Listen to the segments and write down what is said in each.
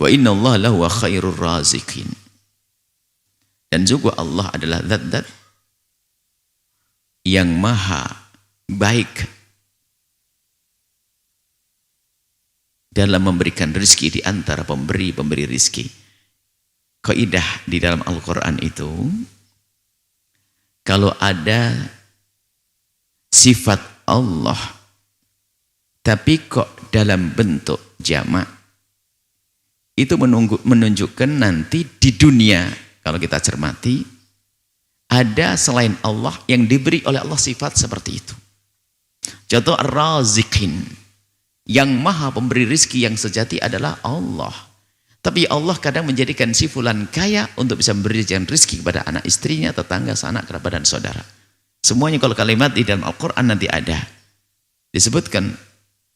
Wa innallaha lahu khairur raziqin. Dan juga Allah adalah zat-zat yang maha baik dalam memberikan rezeki di antara pemberi rezeki. Kaidah di dalam Al-Quran itu, kalau ada sifat Allah tapi kok dalam bentuk jamak, itu menunjukkan nanti di dunia, kalau kita cermati, ada selain Allah yang diberi oleh Allah sifat seperti itu. Contoh Ar-Raziqin, yang maha pemberi rizki yang sejati adalah Allah. Tapi Allah kadang menjadikan si fulan kaya untuk bisa memberikan rizki kepada anak istrinya, tetangga, sanak, kerabat, dan saudara. Semuanya kalau kalimat di dalam Al-Quran nanti ada. Disebutkan,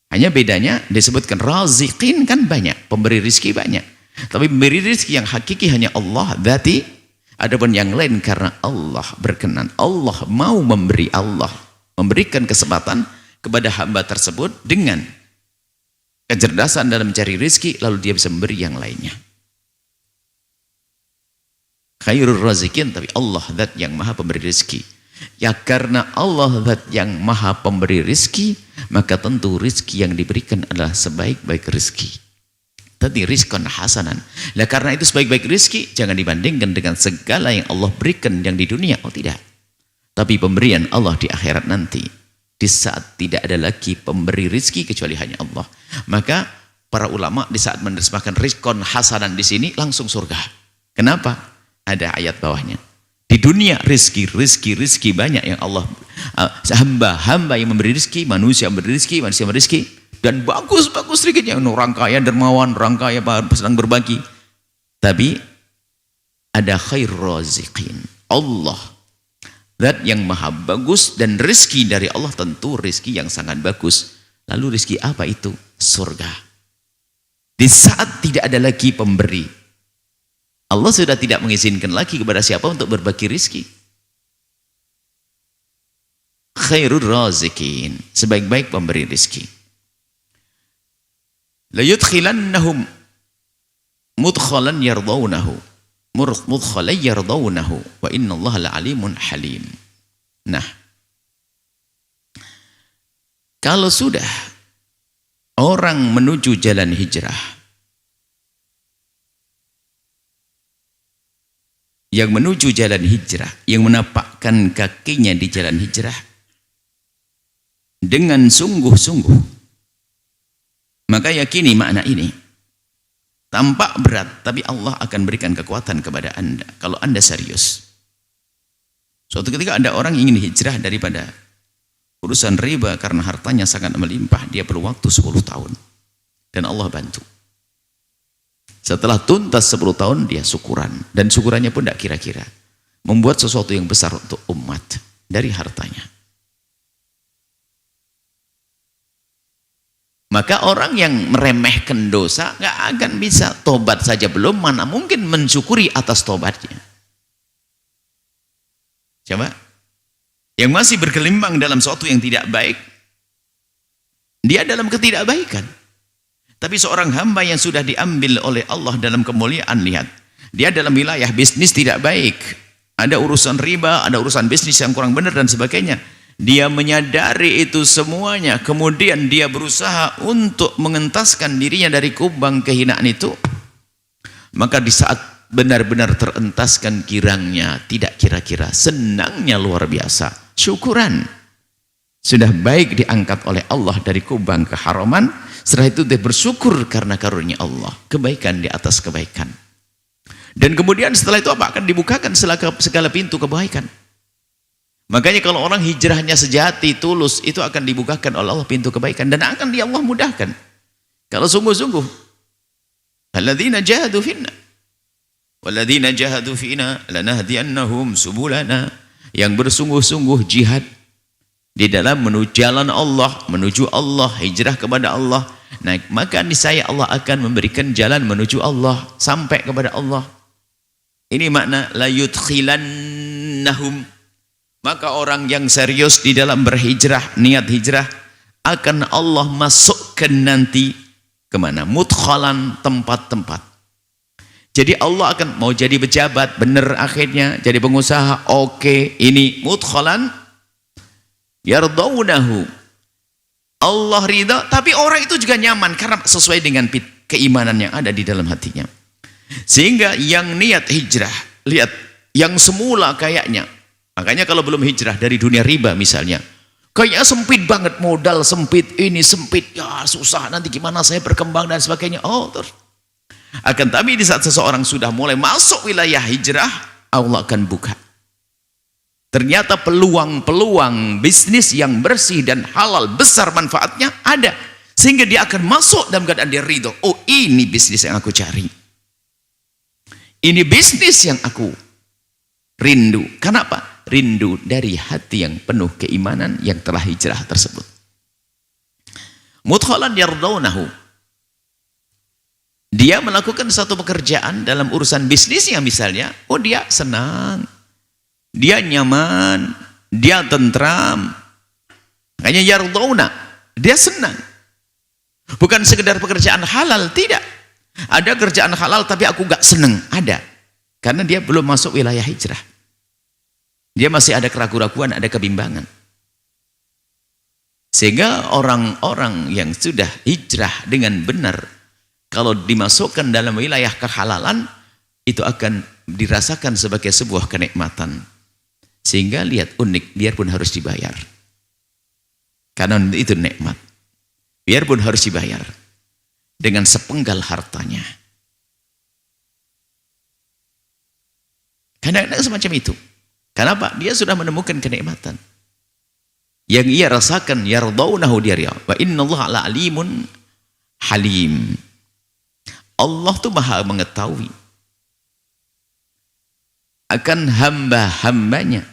hanya bedanya disebutkan Raziqin kan banyak, pemberi rizki banyak. Tapi pemberi rizki yang hakiki hanya Allah, dzati. Adapun yang lain karena Allah berkenan, Allah mau memberi, Allah memberikan kesempatan kepada hamba tersebut dengan kecerdasan dalam mencari rezeki, lalu dia bisa memberi yang lainnya. Khairur razikin, tapi Allah zat yang maha pemberi rezeki. Ya karena Allah zat yang maha pemberi rezeki, maka tentu rezeki yang diberikan adalah sebaik-baik rezeki. Tadi rizqan hasanan. Lah karena itu sebaik-baik rezeki jangan dibandingkan dengan segala yang Allah berikan yang di dunia. Oh tidak. Tapi pemberian Allah di akhirat nanti, di saat tidak ada lagi pemberi rezeki kecuali hanya Allah. Maka para ulama di saat menerjemahkan rizqan hasanan di sini langsung surga. Kenapa? Ada ayat bawahnya. Di dunia rezeki banyak yang Allah hamba yang memberi rezeki, manusia memberi rezeki. Dan bagus rezekinya, orang kaya dermawan, orang kaya sedang berbagi. Tapi ada khair raziqin, Allah zat yang maha bagus, dan rezeki dari Allah tentu rezeki yang sangat bagus. Lalu rezeki apa itu? Surga. Di saat tidak ada lagi pemberi, Allah sudah tidak mengizinkan lagi kepada siapa untuk berbagi rezeki. Khairur raziqin, sebaik-baik pemberi rezeki. La yudkhilannahum mudkhalan yardawnahu wa innallaha la'alimun halim. Nah, kalau sudah orang menuju jalan hijrah, yang menuju jalan hijrah, yang menapakkan kakinya di jalan hijrah dengan sungguh-sungguh, maka yakini makna ini. Tampak berat, tapi Allah akan berikan kekuatan kepada Anda kalau Anda serius. Suatu ketika ada orang ingin hijrah daripada urusan riba karena hartanya sangat melimpah, dia perlu waktu 10 tahun. Dan Allah bantu. Setelah tuntas 10 tahun, dia syukuran. Dan syukurannya pun tidak kira-kira. Membuat sesuatu yang besar untuk umat dari hartanya. Maka orang yang meremehkan dosa nggak akan bisa tobat saja belum, mana mungkin mensyukuri atas tobatnya. Coba, yang masih bergelimbang dalam sesuatu yang tidak baik, dia dalam ketidakbaikan. Tapi seorang hamba yang sudah diambil oleh Allah dalam kemuliaan, lihat, dia dalam wilayah bisnis tidak baik, ada urusan riba, ada urusan bisnis yang kurang benar dan sebagainya. Dia menyadari itu semuanya, kemudian dia berusaha untuk mengentaskan dirinya dari kubang kehinaan itu. Maka di saat benar-benar terentaskan girangnya, tidak kira-kira, senangnya luar biasa, syukuran. Sudah baik diangkat oleh Allah dari kubang keharaman, setelah itu dia bersyukur karena karunia Allah, kebaikan di atas kebaikan. Dan kemudian setelah itu apa? Akan dibukakan segala pintu kebaikan. Makanya kalau orang hijrahnya sejati, tulus, itu akan dibukakan oleh Allah pintu kebaikan dan akan Allah mudahkan. Kalau sungguh-sungguh, alladzina jahadu finna walladzina jahadu fina lanahdiyannahum subulana, yang bersungguh-sungguh jihad di dalam menuju jalan Allah, menuju Allah, hijrah kepada Allah, nah, maka niscaya Allah akan memberikan jalan menuju Allah, sampai kepada Allah. Ini makna la yudkhilannahum. Maka orang yang serius di dalam berhijrah, niat hijrah, akan Allah masukkan nanti kemana? Mudkhalan, tempat-tempat. Jadi Allah akan mau jadi pejabat, benar akhirnya, jadi pengusaha, oke, ini mudkhalan yardaunahu. Allah ridha, tapi orang itu juga nyaman karena sesuai dengan keimanan yang ada di dalam hatinya. Sehingga yang niat hijrah, lihat, yang semula kayaknya, makanya kalau belum hijrah dari dunia riba misalnya, kayaknya sempit banget, modal sempit, ini sempit, ya susah, nanti gimana saya berkembang dan sebagainya. Oh, terus. Akan tapi di saat seseorang sudah mulai masuk wilayah hijrah, Allah akan buka. Ternyata peluang-peluang bisnis yang bersih dan halal besar manfaatnya ada. Sehingga dia akan masuk dalam keadaan dia ridho. Oh, ini bisnis yang aku cari. Ini bisnis yang aku rindu. Kenapa? Rindu dari hati yang penuh keimanan yang telah hijrah tersebut. Mudkhalan yardaunahu. Dia melakukan satu pekerjaan dalam urusan bisnisnya misalnya, oh dia senang, dia nyaman, dia tentram. Makanya yardauna, dia senang. Bukan sekedar pekerjaan halal, tidak. Ada kerjaan halal tapi aku gak senang, ada. Karena dia belum masuk wilayah hijrah. Dia masih ada keraguan-keraguan, ada kebimbangan. Sehingga orang-orang yang sudah hijrah dengan benar, kalau dimasukkan dalam wilayah kehalalan, itu akan dirasakan sebagai sebuah kenikmatan. Sehingga lihat unik, biarpun harus dibayar. Karena itu nikmat. Biarpun harus dibayar. Dengan sepenggal hartanya. Kadang-kadang semacam itu. Kenapa? Dia sudah menemukan kenikmatan. Yang ia rasakan, yardaunahu dia. Wa innallaha ala alimun halim. Allah tuh maha mengetahui akan hamba-hambanya.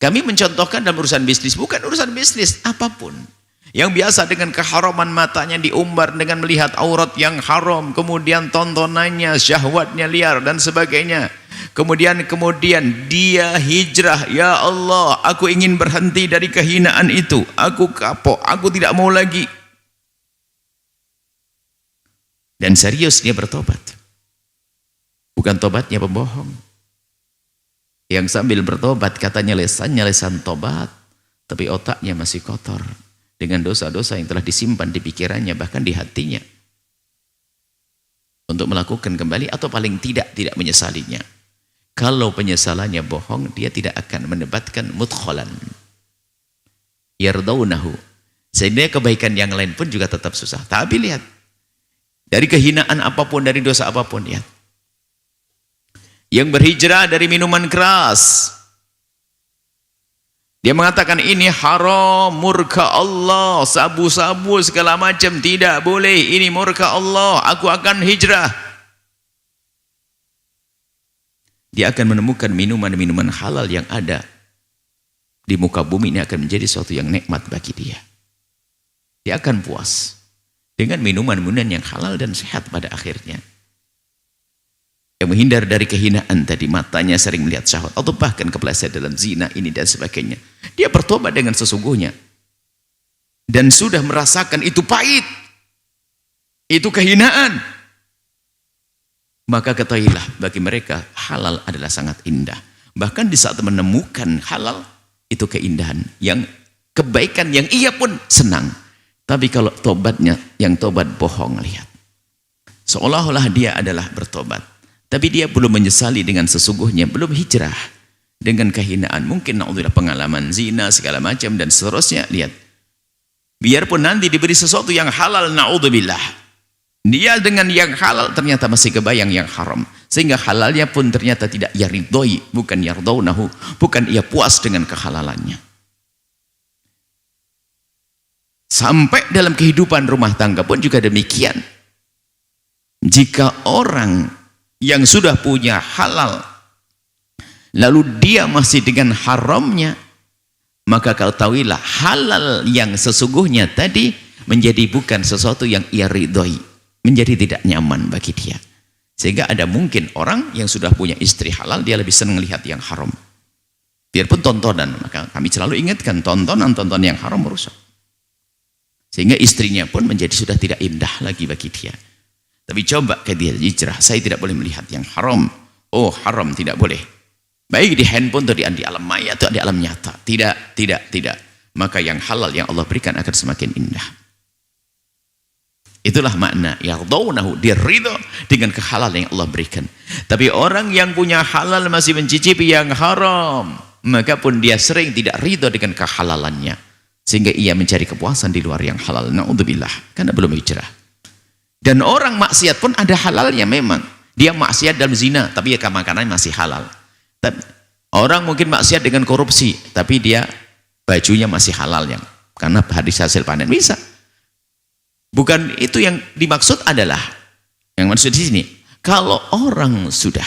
Kami mencontohkan dalam urusan bisnis, bukan urusan bisnis, apapun. Yang biasa dengan keharaman matanya diumbar dengan melihat aurat yang haram, kemudian tontonannya, syahwatnya liar dan sebagainya. Kemudian dia hijrah, ya Allah, aku ingin berhenti dari kehinaan itu. Aku kapok, aku tidak mau lagi. Dan serius dia bertobat. Bukan tobatnya pembohong. Yang sambil bertobat katanya lesannya lesan tobat, tapi otaknya masih kotor dengan dosa-dosa yang telah disimpan di pikirannya, bahkan di hatinya. Untuk melakukan kembali atau paling tidak menyesalinya. Kalau penyesalannya bohong, dia tidak akan mendapatkan mudkhalan yardaunahu. Sehingga kebaikan yang lain pun juga tetap susah. Tapi lihat, dari kehinaan apapun, dari dosa apapun, ya. Yang berhijrah dari minuman keras, dia mengatakan ini haram, murka Allah, sabu-sabu segala macam tidak boleh, ini murka Allah, aku akan hijrah. Dia akan menemukan minuman-minuman halal yang ada di muka bumi, ini akan menjadi suatu yang nikmat bagi dia. Dia akan puas dengan minuman-minuman yang halal dan sehat pada akhirnya. Yang menghindar dari kehinaan tadi, matanya sering melihat syahwat atau bahkan kepleset dalam zina ini dan sebagainya. Dia bertobat dengan sesungguhnya dan sudah merasakan itu pahit, itu kehinaan. Maka ketahuilah, bagi mereka halal adalah sangat indah. Bahkan di saat menemukan halal, itu keindahan, yang kebaikan yang ia pun senang. Tapi kalau tobatnya yang tobat bohong, lihat. Seolah-olah dia adalah bertobat. Tapi dia belum menyesali dengan sesungguhnya, belum hijrah dengan kehinaan. Mungkin na'udzubillah pengalaman zina, segala macam dan seterusnya, lihat. Biarpun nanti diberi sesuatu yang halal, na'udzubillah. Dia dengan yang halal ternyata masih kebayang yang haram. Sehingga halalnya pun ternyata tidak ia ridhoi, bukan yardaunahu, bukan ia puas dengan kehalalannya. Sampai dalam kehidupan rumah tangga pun juga demikian. Jika orang yang sudah punya halal, lalu dia masih dengan haramnya, maka ketahuilah halal yang sesungguhnya tadi menjadi bukan sesuatu yang ia ridhoi, menjadi tidak nyaman bagi dia. Sehingga ada mungkin orang yang sudah punya istri halal, dia lebih senang lihat yang haram. Biarpun tontonan, maka kami selalu ingatkan, tontonan yang haram merusak. Sehingga istrinya pun menjadi sudah tidak indah lagi bagi dia. Tapi coba ke dia hijrah, saya tidak boleh melihat yang haram. Oh, haram tidak boleh. Baik di handphone atau di alam maya atau di alam nyata. Tidak. Maka yang halal yang Allah berikan akan semakin indah. Itulah makna yardawnahu, dia ridho dengan kehalalan yang Allah berikan. Tapi orang yang punya halal masih mencicipi yang haram, maka pun dia sering tidak ridho dengan kehalalannya, sehingga ia mencari kepuasan di luar yang halal. Na'udzubillah, karena belum hijrah. Dan orang maksiat pun ada halalnya memang. Dia maksiat dalam zina, tapi ya makanan masih halal. Tapi orang mungkin maksiat dengan korupsi, tapi dia bajunya masih halal yang karena hadis hasil panen bisa. Bukan itu yang dimaksud adalah, yang maksud di sini, kalau orang sudah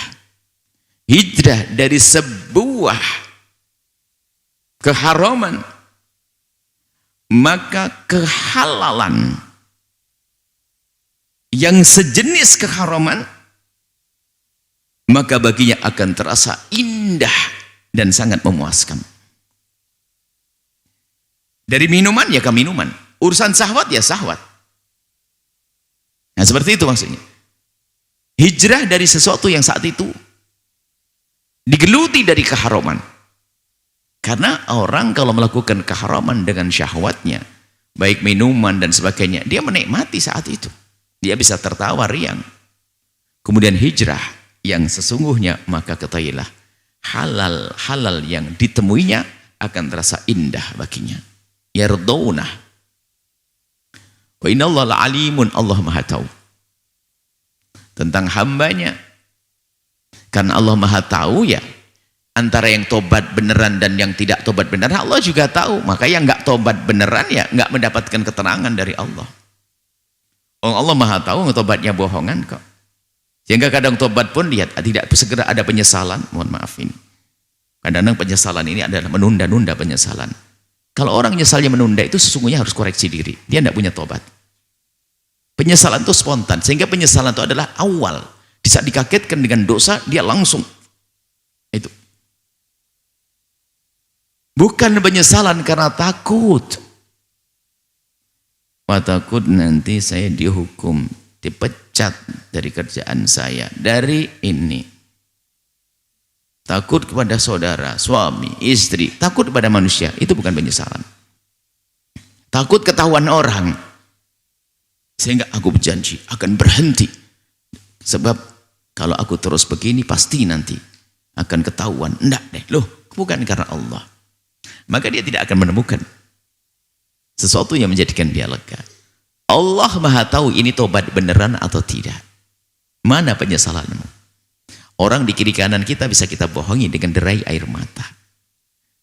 hijrah dari sebuah keharaman, maka kehalalan yang sejenis keharaman, maka baginya akan terasa indah dan sangat memuaskan. Dari minuman ya ke minuman, urusan syahwat ya syahwat. Nah seperti itu maksudnya. Hijrah dari sesuatu yang saat itu digeluti dari keharaman. Karena orang kalau melakukan keharaman dengan syahwatnya, baik minuman dan sebagainya, dia menikmati saat itu. Dia bisa tertawa riang. Kemudian hijrah yang sesungguhnya, maka ketahuilah halal yang ditemuinya akan terasa indah baginya. Yardawna. Wa innallaha alimun, Allah Maha tahu tentang hambanya. Karena Allah Maha tahu ya, antara yang tobat beneran dan yang tidak tobat beneran, Allah juga tahu. Maka yang nggak tobat beneran ya nggak mendapatkan keterangan dari Allah. Oh, Allah Maha tahu tobatnya bohongan kok. Sehingga kadang tobat pun lihat tidak segera ada penyesalan. Mohon maafin. Kadang-kadang penyesalan ini adalah menunda-nunda penyesalan. Kalau orang nyesalnya menunda itu sesungguhnya harus koreksi diri. Dia tidak punya tobat. Penyesalan itu spontan. Sehingga penyesalan itu adalah awal. Di saat dikagetkan dengan dosa, dia langsung. Itu. Bukan penyesalan karena takut. Wah, takut nanti saya dihukum, dipecat dari kerjaan saya, dari ini. Takut kepada saudara, suami, istri, takut kepada manusia, itu bukan penyesalan. Takut ketahuan orang, sehingga aku berjanji akan berhenti. Sebab kalau aku terus begini pasti nanti akan ketahuan. Enggak deh, loh, bukan karena Allah. Maka dia tidak akan menemukan sesuatu yang menjadikan dia lega. Allah Maha tahu ini tobat beneran atau tidak. Mana penyesalanmu? Orang di kiri kanan kita bisa kita bohongi dengan derai air mata.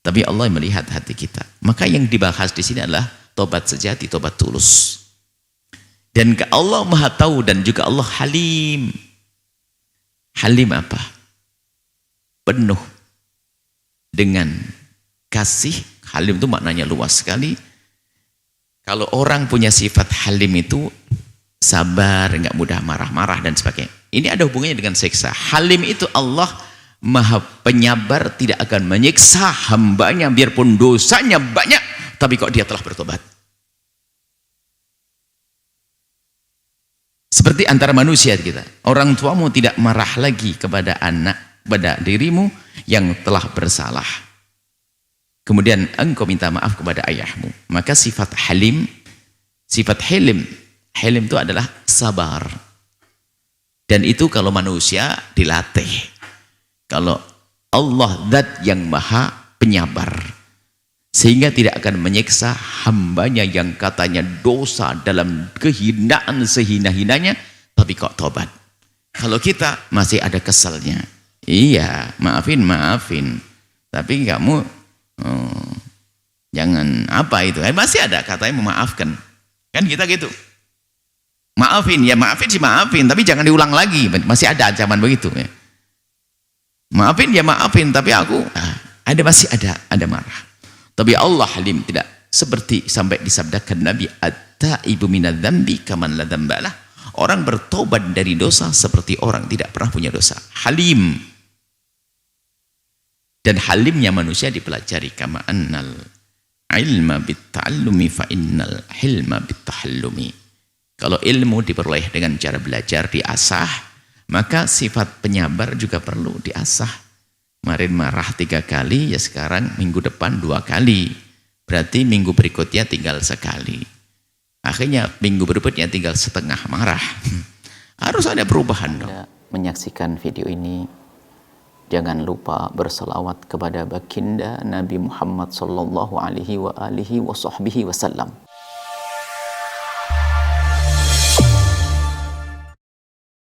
Tapi Allah melihat hati kita. Maka yang dibahas di sini adalah tobat sejati, tobat tulus. Dan Allah Maha tahu dan juga Allah Halim. Halim apa? Penuh dengan kasih. Halim itu maknanya luas sekali. Kalau orang punya sifat halim itu sabar, enggak mudah marah-marah dan sebagainya. Ini ada hubungannya dengan siksa. Halim itu Allah Maha penyabar, tidak akan menyiksa hambanya biarpun dosanya banyak, tapi kok dia telah bertobat. Seperti antara manusia kita. Orang tuamu tidak marah lagi kepada anak, pada dirimu yang telah bersalah. Kemudian engkau minta maaf kepada ayahmu. Maka sifat halim, sifat hilim itu adalah sabar. Dan itu kalau manusia dilatih. Kalau Allah zat yang maha penyabar, sehingga tidak akan menyiksa hambanya yang katanya dosa dalam kehinaan sehina-hinanya, tapi kok tobat. Kalau kita masih ada keselnya, iya maafin, tapi kamu jangan apa itu, masih ada katanya memaafkan, kan kita gitu. Maafin sih maafin, tapi jangan diulang lagi. Masih ada ancaman begitu ya. Maafin, tapi aku masih ada marah. Tapi Allah Halim tidak seperti sampai disabdakan Nabi, at-taibu minadz-dzambi kaman la dzambalah. Orang bertobat dari dosa seperti orang tidak pernah punya dosa. Halim. Dan halimnya manusia dipelajari, kama annal ilma bit-ta'allumi fa innal hilma bit-tahallumi. Kalau ilmu diperoleh dengan cara belajar, diasah, maka sifat penyabar juga perlu diasah. Kemarin marah 3 kali, ya sekarang minggu depan 2 kali. Berarti minggu berikutnya tinggal sekali. Akhirnya minggu berikutnya tinggal setengah marah. Harus ada perubahan dong. Menyaksikan video ini, jangan lupa berselawat kepada baginda Nabi Muhammad sallallahu alaihi wa alihi wa sahbihi wasallam.